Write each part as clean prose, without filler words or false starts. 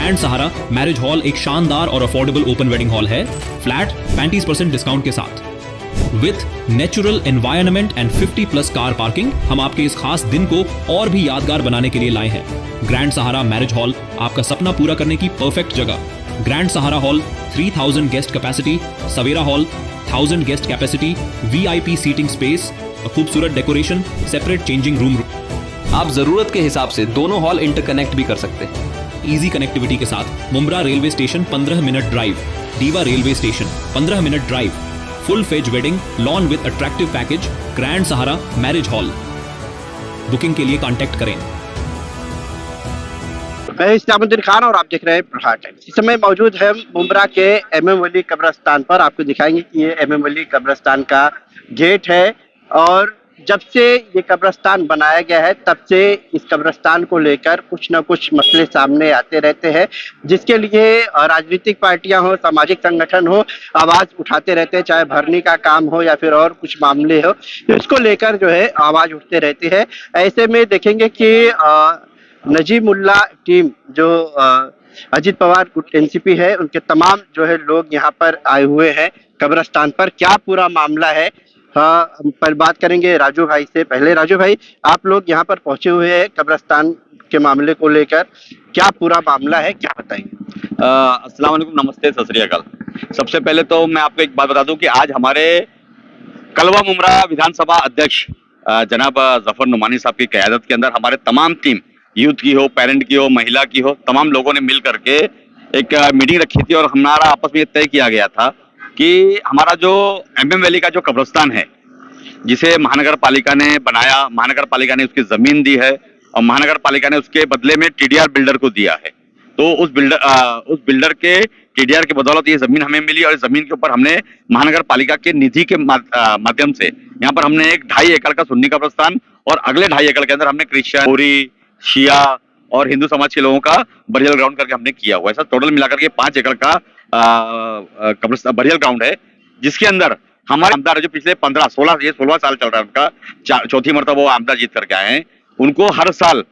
Grand सहारा marriage hall एक शानदार और अफोर्डेबल ओपन वेडिंग हॉल है, फ्लैट 35% डिस्काउंट के साथ with natural environment and 50+ car parking. हम आपके इस खास दिन को और भी यादगार बनाने के लिए लाए हैं। ग्रैंड सहारा मैरिज हॉल, आपका सपना पूरा करने की परफेक्ट जगह। Grand Sahara hall 3000 guest capacity, Savera hall 1000 guest capacity, VIP seating space, खूबसूरत डेकोरेशन, सेपरेट चेंजिंग रूम। आप जरूरत के हिसाब से दोनों हॉल इंटरकनेक्ट भी कर सकते हैं। इजी कनेक्टिविटी के साथ Mumbra railway station 15 minute drive, diva railway station 15 minute drive, full phase wedding, lawn with attractive package, grand Sahara marriage hall. Booking के लिए कांटेक्ट करें। मैं इस्लामुद्दीन खान और आप देख रहे हैं प्रहार टाइम्स। इस समय मौजूद है मुंब्रा के MM वली कब्रिस्तान पर। आपको दिखाएंगे कि ये MM वली कब्रिस्तान का गेट है और जब से ये कब्रिस्तान बनाया गया है तब से इस कब्रिस्तान को लेकर कुछ ना कुछ मसले सामने आते रहते हैं, जिसके लिए राजनीतिक पार्टियां हो, सामाजिक संगठन हो, आवाज उठाते रहते हैं, चाहे भरनी का काम हो या फिर और कुछ मामले हो, इसको लेकर जो है आवाज उठते रहती है। ऐसे में देखेंगे कि नजीमुल्ला टीम जो अजित पवार NCP है, उनके तमाम जो है लोग यहाँ पर आए हुए हैं कब्रिस्तान पर। क्या पूरा मामला है, पर बात करेंगे राजू भाई से। पहले राजू भाई, आप लोग यहाँ पर पहुंचे हुए हैं कब्रिस्तान के मामले को लेकर, क्या पूरा मामला है, क्या बताएंगे? अस्सलाम वालेकुम, नमस्ते, सत श्री अकाल। सबसे पहले तो मैं आपको एक बात बता दूं कि आज हमारे कलवा मुमरा विधानसभा अध्यक्ष जनाब जफर नुमानी साहब की क़यादत के अंदर हमारे तमाम टीम, यूथ की हो, पेरेंट की हो, महिला की हो, तमाम लोगों ने मिल करके एक मीटिंग रखी थी और हमारा आपस में तय किया गया था कि हमारा जो MM वैली का जो कब्रिस्तान है, जिसे महानगर पालिका ने बनाया, महानगर पालिका ने उसकी जमीन दी है और महानगर पालिका ने उसके बदले में TDR बिल्डर को दिया है। तो उस बिल्डर के TDR के बदौलत ये जमीन हमें मिली और इस जमीन के ऊपर हमने महानगर पालिका के निधि के माध्यम से यहाँ पर हमने एक 2.5 एकड़ का सुन्नी कब्रिस्तान और अगले 2.5 एकड़ के अंदर हमने क्रिश्चियन, बोरी, शिया और हिंदू समाज के लोगों का बरियल ग्राउंड करके हमने किया हुआ है। ऐसा टोटल मिलाकर के 5 एकड़ का कब्रिस्तान बरियल ग्राउंड है, जिसके अंदर हमारे आमदार जो पिछले 16 साल चल रहा है उनका, चौथी मरतबा वो आमदार जीत करके आए हैं, उनको हर साल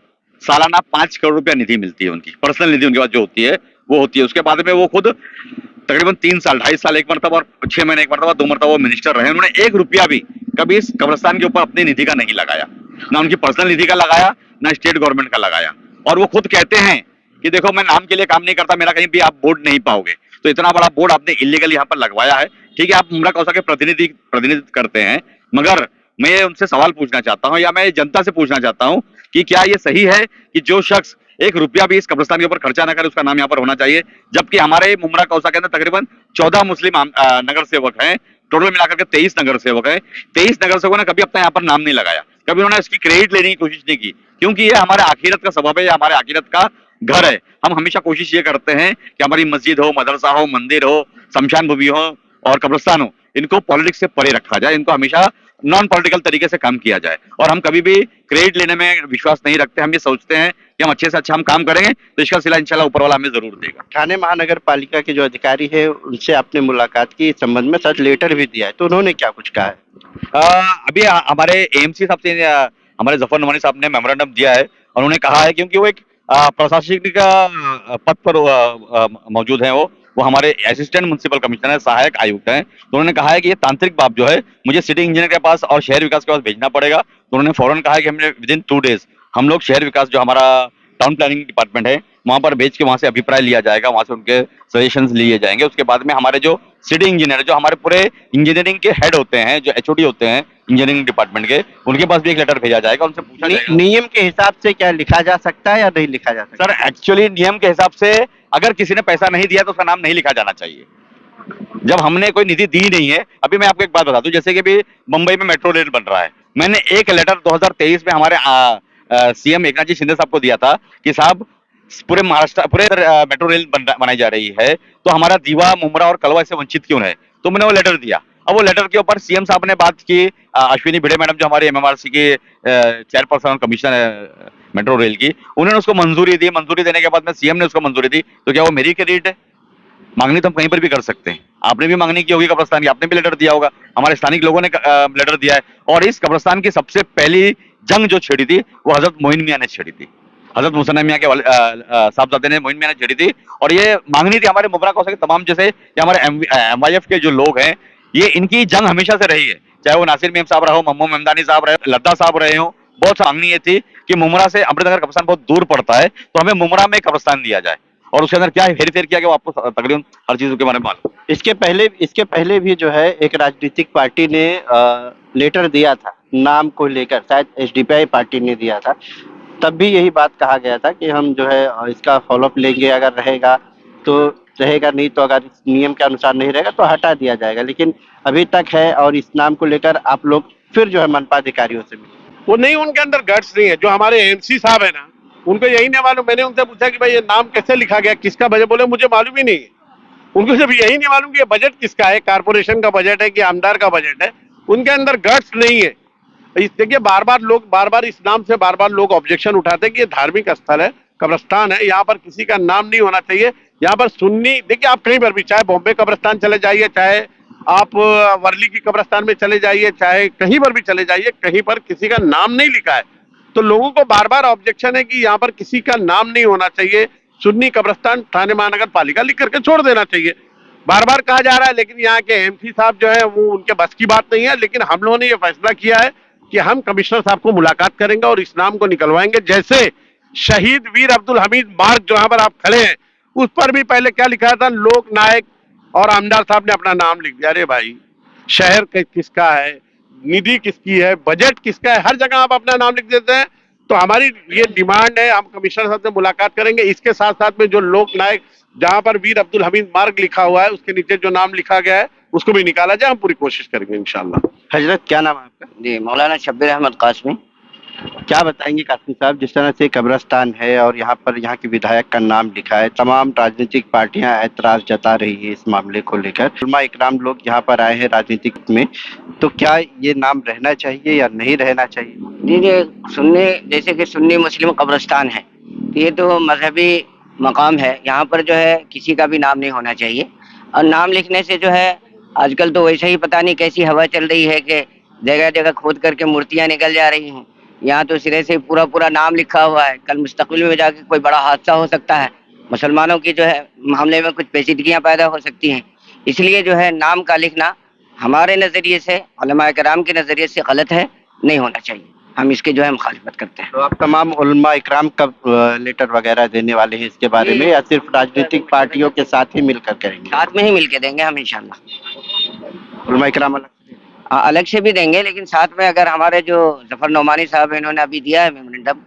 सालाना 5 करोड़ रुपया निधि मिलती है। उनकी पर्सनल निधि उनके पास जो होती है वो होती है। उसके बाद में वो खुद तकरीबन 3 साल, 2.5 साल एक मरतबा और 6 महीने एक मरतबा, 2 मरतबा वो मिनिस्टर रहे। उन्होंने 1 रुपया भी कभी इस कब्रिस्तान के ऊपर अपनी निधि का नहीं लगाया, ना उनकी पर्सनल निधि का लगाया, ना स्टेट गवर्नमेंट का लगाया। और वो खुद कहते हैं कि देखो, मैं नाम के लिए काम नहीं करता, मेरा कहीं भी आप बोर्ड नहीं पाओगे। तो इतना बड़ा बोर्ड आपने इलीगल यहाँ पर लगवाया है। ठीक है, आप मुमरा कौसा के प्रतिनिधित्व करते हैं, मगर मैं उनसे सवाल पूछना चाहता हूँ या मैं जनता से पूछना चाहता हूँ कि क्या ये सही है कि जो शख्स 1 रुपया भी इस कब्रिस्तान के ऊपर खर्चा ना करे, उसका नाम यहाँ पर होना चाहिए, जबकि हमारे मुमरा कौसा के अंदर तकरीबन 14 मुस्लिम नगर सेवक हैं, टोटल मिलाकर के 23 नगर सेवक हैं। 23 नगर सेवकों ने कभी अपना यहाँ पर नाम नहीं लगाया, कभी उन्होंने इसकी क्रेडिट लेने की कोशिश नहीं की, क्योंकि ये हमारे आखिरत का सबब है, हमारे आखिरत का घर है। हम हमेशा कोशिश ये करते हैं कि हमारी मस्जिद हो, मदरसा हो, मंदिर हो, शमशान भूमि हो और कब्रिस्तान हो, इनको पॉलिटिक्स से परे रखा जाए, इनको हमेशा नॉन पॉलिटिकल तरीके से काम किया जाए। और हम कभी भी क्रेडिट लेने में विश्वास नहीं रखते। हम ये सोचते हैं कि हम अच्छे से अच्छा हम काम करेंगे तो इसका सिला इंशाल्लाह ऊपर वाला हमें जरूर देगा। ठाणे महानगर पालिका के जो अधिकारी है, उनसे आपने मुलाकात की, इस संबंध में सच लेटर भी दिया है, तो उन्होंने क्या कुछ कहा है? अभी हमारे AMC साहब से हमारे जफर नुमानी साहब ने मेमोरेंडम दिया है और उन्होंने कहा है, क्योंकि वो एक प्रशासनिक पद पर मौजूद है, वो हमारे असिस्टेंट म्युनिसिपल कमिश्नर है, सहायक आयुक्त हैं। तो उन्होंने कहा है कि ये तांत्रिक बात जो है मुझे सिटी इंजीनियर के पास और शहर विकास के पास भेजना पड़ेगा। तो उन्होंने फौरन कहा है कि हमने विदिन 2 डेज हम लोग शहर विकास, जो हमारा टाउन प्लानिंग डिपार्टमेंट है, वहां पर भेज के वहां से अभिप्राय लिया जाएगा, वहां से उनके सजेशंस लिए जाएंगे। उसके बाद में हमारे जो सिटी इंजीनियर, जो हमारे पूरे इंजीनियरिंग के हेड होते हैं, जो HOD होते हैं इंजीनियरिंग डिपार्टमेंट के, उनके पास भी एक लेटर भेजा जाएगा, उनसे पूछा जाएगा नियम के हिसाब से क्या लिखा जा सकता है या नहीं लिखा जा सकता? सर, एक्चुअली नियम के हिसाब से अगर किसी ने पैसा नहीं दिया तो उसका नाम नहीं लिखा जाना चाहिए। जब हमने कोई निधि दी नहीं है, अभी मैं आपको एक बात बता दूं, जैसे कि अभी मुंबई में मेट्रो रेल बन रहा है, मैंने एक लेटर 2023 में हमारे CM एकनाथ जी शिंदे साहब को दिया था कि साहब पूरे महाराष्ट्र, पूरे मेट्रो रेल बनाई जा रही है, तो हमारा दीवा, मुमरा और कलवा इससे वंचित क्यों है? तो मैंने वो लेटर दिया। अब वो लेटर के ऊपर CM साहब ने बात की, अश्विनी भिड़े मैडम जो हमारी MMRC की चेयरपर्सन कमिश्नर है मेट्रो रेल की, उन्होंने उसको मंजूरी दी। मंजूरी देने के बाद में CM ने उसको मंजूरी दी, तो क्या वो मेरी क्रेडिट है? मांगनी तो हम कहीं पर भी कर सकते हैं। आपने भी मांगनी की होगी कब्रिस्तान की, आपने भी लेटर दिया होगा, हमारे स्थानिक लोगों ने लेटर दिया है। और इस कब्रिस्तान की सबसे पहली जंग जो छेड़ी थी वो हजरत मोइन मियां ने छेड़ी थी। हजरत मुहसन मियां के साहबजादे ने मुहिम में छेड़ी थी, और ये मांगनी थी हमारे मुबरा कौसर के तमाम, जैसे ये हमारे MYF के जो लोग हैं, ये इनकी जंग हमेशा से रही है, चाहे वो नासिर मीम साहब रहो, मम्मू मेमदानी साहब रहे, लद्दा साहब रहे हो, बहुत मांगनी ये थी कि मुमरा से अमृतनगर कब्रिस्तान बहुत दूर पड़ता है, तो हमें मुमरा में कब्रिस्तान दिया जाए, और उसके अंदर क्या हेर फेर किया गया वो आपको तकरीबन हर चीज के बारे में मालूम। इसके पहले भी जो है एक राजनीतिक पार्टी ने लेटर दिया था नाम को लेकर, शायद SDPI पार्टी ने दिया था, तब भी यही बात कहा गया था कि हम जो है इसका फॉलोअप लेंगे, अगर रहेगा तो रहेगा, नहीं तो अगर इस नियम के अनुसार नहीं रहेगा तो हटा दिया जाएगा। लेकिन अभी तक है, और इस नाम को लेकर आप लोग फिर जो है मनपा अधिकारियों से मिले। वो नहीं, उनके अंदर गट्स नहीं है। जो हमारे MC साहब है ना, उनको यही नहीं मालूम। मैंने उनसे पूछा कि भाई ये नाम कैसे लिखा गया, किसका बजट, बोले मुझे मालूम ही नहीं है। उनको जब यही नहीं मालूम कि ये बजट किसका है, कारपोरेशन का बजट है कि आमदार का बजट है, उनके अंदर गट्स नहीं है। देखिए बार बार इस नाम से बार बार लोग ऑब्जेक्शन उठाते हैं कि ये धार्मिक स्थल है, कब्रिस्तान है, यहाँ पर किसी का नाम नहीं होना चाहिए। यहाँ पर सुन्नी, देखिए आप कहीं पर भी, चाहे बॉम्बे कब्रिस्तान चले जाइए, चाहे आप वर्ली की कब्रिस्तान में चले जाइए, चाहे कहीं पर भी चले जाइए, कहीं पर किसी का नाम नहीं लिखा है। तो लोगों को बार बार ऑब्जेक्शन है कि यहाँ पर किसी का नाम नहीं होना चाहिए, सुन्नी कब्रिस्तान थाने महानगर पालिका लिख करके छोड़ देना चाहिए, बार बार कहा जा रहा है। लेकिन यहाँ के MC साहब जो है वो उनके बस की बात नहीं है। लेकिन हम लोगों ने ये फैसला किया है कि हम कमिश्नर साहब को मुलाकात करेंगे और इस नाम को निकलवाएंगे। जैसे शहीद वीर अब्दुल हमीद मार्ग जहां पर आप खड़े हैं, उस पर भी पहले क्या लिखा था, लोक नायक, और आमदार साहब ने अपना नाम लिख दिया। अरे भाई, शहर किसका है, निधि किसकी है, बजट किसका है, हर जगह आप अपना नाम लिख देते हैं। तो हमारी ये डिमांड है, हम कमिश्नर साहब से मुलाकात करेंगे। इसके साथ साथ में जो लोक नायक जहां पर वीर अब्दुल हमीद मार्ग लिखा हुआ है, उसके नीचे जो नाम लिखा गया है उसको भी निकाला जाए। हम पूरी कोशिश करेंगे इंशाल्लाह। हजरत क्या नाम है आपका? जी, मौलाना शब्बीर अहमद कासमी। क्या बताएंगे कासमी साहब, जिस तरह से कब्रिस्तान है और यहाँ पर यहाँ के विधायक का नाम लिखा है, तमाम राजनीतिक पार्टियां ऐतराज जता रही है इस मामले को लेकर, उलमा इकराम लोग यहाँ पर आए हैं राजनीतिक में, तो क्या ये नाम रहना चाहिए या नहीं रहना चाहिए? जी जी, सुन्नी, जैसे कि सुन्नी मुस्लिम कब्रिस्तान है, तो ये तो मजहबी मकाम है, यहाँ पर जो है किसी का भी नाम नहीं होना चाहिए। और नाम लिखने से जो है आजकल तो वैसे ही पता नहीं कैसी हवा चल रही है कि जगह जगह खोद करके मूर्तियां निकल जा रही हैं। यहाँ तो सिरे से पूरा नाम लिखा हुआ है, कल मुस्तकबिल में जाके कोई बड़ा हादसा हो सकता है, मुसलमानों की जो है मामले में कुछ पेचीदगियाँ पैदा हो सकती हैं। इसलिए जो है नाम का लिखना हमारे नज़रिए से, उलमा इकराम के नज़रिए से गलत है, नहीं होना चाहिए। हम इसके जो है मुखालिफत करते हैं। तो आप तमाम उलमा इकराम का लेटर वगैरह देने वाले हैं इसके बारे में, या सिर्फ राजनीतिक पार्टियों के साथ ही मिलकर करेंगे? साथ में ही मिल के देंगे हम इंशाल्लाह। उलमा इकराम अलग से भी देंगे, लेकिन साथ में अगर हमारे जो जफर नोमानी साहब हैं, इन्होंने अभी दिया है मेमोरेंडम,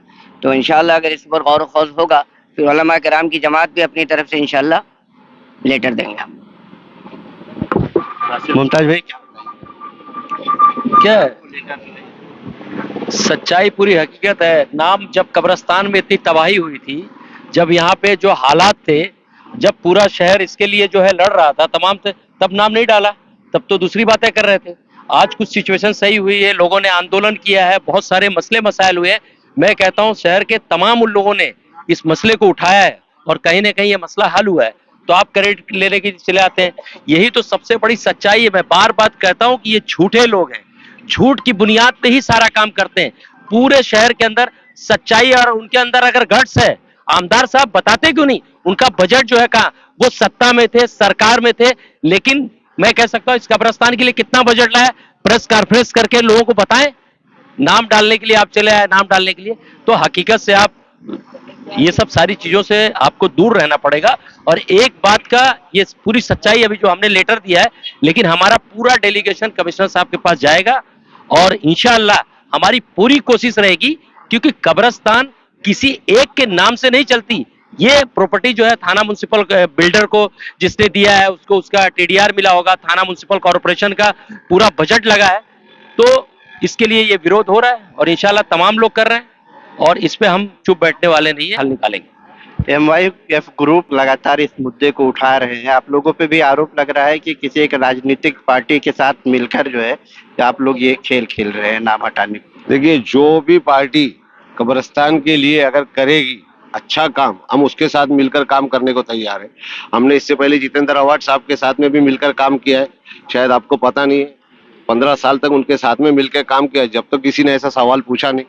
तो इंशाल्लाह अगर इस पर गौर खौज होगा फिर उलमा किराम की जमात भी अपनी तरफ से इंशाल्लाह लेटर देंगे हम। मुमताज भाई क्या है? सच्चाई पूरी हकीकत है। नाम, जब कब्रिस्तान में इतनी तबाही हुई थी, जब यहाँ पे जो हालात थे, जब पूरा शहर इसके लिए जो है लड़ रहा था तमाम, तब नाम नहीं डाला, तब तो दूसरी बातें कर रहे थे। आज कुछ सिचुएशन सही हुई है, लोगों ने आंदोलन किया है, बहुत सारे मसले मसाइल हुए हैं। मैं कहता हूँ शहर के तमाम उन लोगों ने इस मसले को उठाया है और कहीं ना कहीं ये मसला हल हुआ है, तो आप क्रेडिट लेने के चले आते हैं। यही तो सबसे बड़ी सच्चाई है। मैं बार बार कहता हूँ कि ये झूठे लोग हैं, झूठ की बुनियाद पे ही सारा काम करते हैं। पूरे शहर के अंदर सच्चाई, और उनके अंदर अगर गट्स है, आमदार साहब बताते क्यों नहीं? उनका बजट जो है कहाँ, वो सत्ता में थे, सरकार में थे, लेकिन मैं कह सकता हूँ इस कब्रिस्तान के लिए कितना बजट लाया, प्रेस कॉन्फ्रेंस करके लोगों को बताएं। नाम डालने के लिए आप चले आए, नाम डालने के लिए। तो हकीकत से आप ये सब सारी चीजों से आपको दूर रहना पड़ेगा। और एक बात का, ये पूरी सच्चाई अभी जो हमने लेटर दिया है, लेकिन हमारा पूरा डेलीगेशन कमिश्नर साहब के पास जाएगा और इंशाअल्लाह हमारी पूरी कोशिश रहेगी, क्योंकि कब्रिस्तान किसी एक के नाम से नहीं चलती। ये प्रॉपर्टी जो है थाना म्युनिसिपल बिल्डर को जिसने दिया है, उसको उसका TDR मिला होगा, थाना म्युनिसिपल कॉर्पोरेशन का पूरा बजट लगा है, तो इसके लिए ये विरोध हो रहा है और इंशाल्लाह तमाम लोग कर रहे हैं, और इस पे हम चुप बैठने वाले नहीं है, हल निकालेंगे। MYF ग्रुप लगातार इस मुद्दे को उठा रहे हैं। आप लोगों पे भी आरोप लग रहा है कि किसी एक राजनीतिक पार्टी के साथ मिलकर जो है आप लोग ये खेल खेल रहे हैं नाम हटाने को। देखिए, जो भी पार्टी कब्रिस्तान के लिए अगर करेगी अच्छा काम, हम उसके साथ मिलकर काम करने को तैयार है। हमने इससे पहले जितेंद्र आव्हाड साहब के साथ में भी मिलकर काम किया है, शायद आपको पता नहीं है। 15 साल तक उनके साथ में मिलकर काम किया है, जब तक किसी ने ऐसा सवाल पूछा नहीं।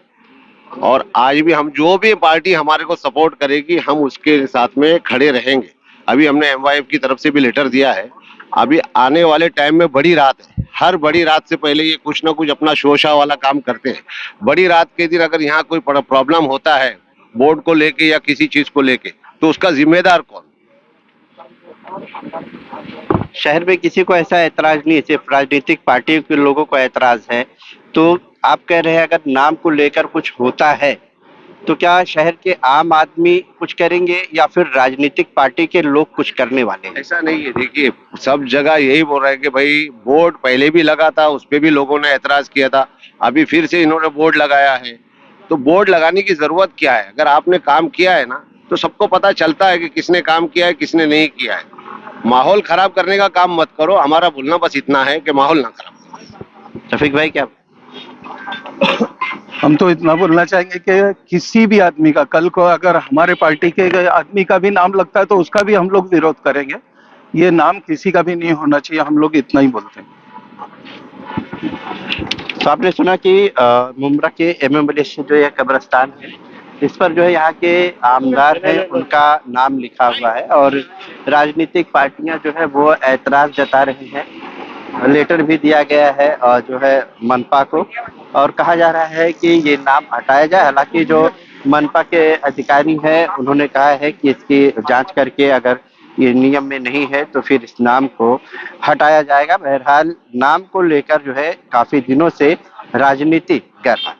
और आज भी हम जो भी पार्टी हमारे को सपोर्ट करेगी हम उसके साथ में खड़े रहेंगे। अभी हमने MYF की तरफ से भी लेटर दिया है। अभी आने वाले टाइम में बड़ी रात है, हर बड़ी रात से पहले ये कुछ ना कुछ अपना शोशा वाला काम करते हैं। बड़ी रात के दिन अगर यहाँ कोई प्रॉब्लम होता है बोर्ड को लेके या किसी चीज को लेके, तो उसका जिम्मेदार कौन? शहर में किसी को ऐसा ऐतराज नहीं है, सिर्फ राजनीतिक पार्टियों के लोगों को ऐतराज है। तो आप कह रहे हैं अगर नाम को लेकर कुछ होता है तो क्या शहर के आम आदमी कुछ करेंगे या फिर राजनीतिक पार्टी के लोग कुछ करने वाले हैं? ऐसा नहीं है। देखिए सब जगह यही बोल रहे हैं कि भाई बोर्ड पहले भी लगा था, उस पे भी लोगों ने ऐतराज किया था, अभी फिर से इन्होंने बोर्ड लगाया है। तो बोर्ड लगाने की जरूरत क्या है? अगर आपने काम किया है ना तो सबको पता चलता है कि किसने काम किया है किसने नहीं किया है। माहौल खराब करने का काम मत करो, हमारा बोलना बस इतना है कि माहौल ना खराब करो। रफीक भाई क्या? हम तो इतना बोलना चाहेंगे कि किसी भी आदमी का, कल को अगर हमारे पार्टी के आदमी का भी नाम लगता है तो उसका भी हम लोग विरोध करेंगे। ये नाम किसी का भी नहीं होना चाहिए, हम लोग इतना ही बोलते हैं। तो आपने सुना कि मुंब्रा के MM से जो यह कब्रिस्तान है इस पर जो है यहाँ के आमदार हैं उनका नाम लिखा हुआ है और राजनीतिक पार्टियां जो है वो ऐतराज जता रही हैं। लेटर भी दिया गया है और जो है मनपा को, और कहा जा रहा है कि ये नाम हटाया जाए। हालांकि जो मनपा के अधिकारी हैं उन्होंने कहा है कि इसकी जांच करके अगर ये नियम में नहीं है तो फिर इस नाम को हटाया जाएगा। बहरहाल नाम को लेकर जो है काफी दिनों से राजनीति कर रहा है।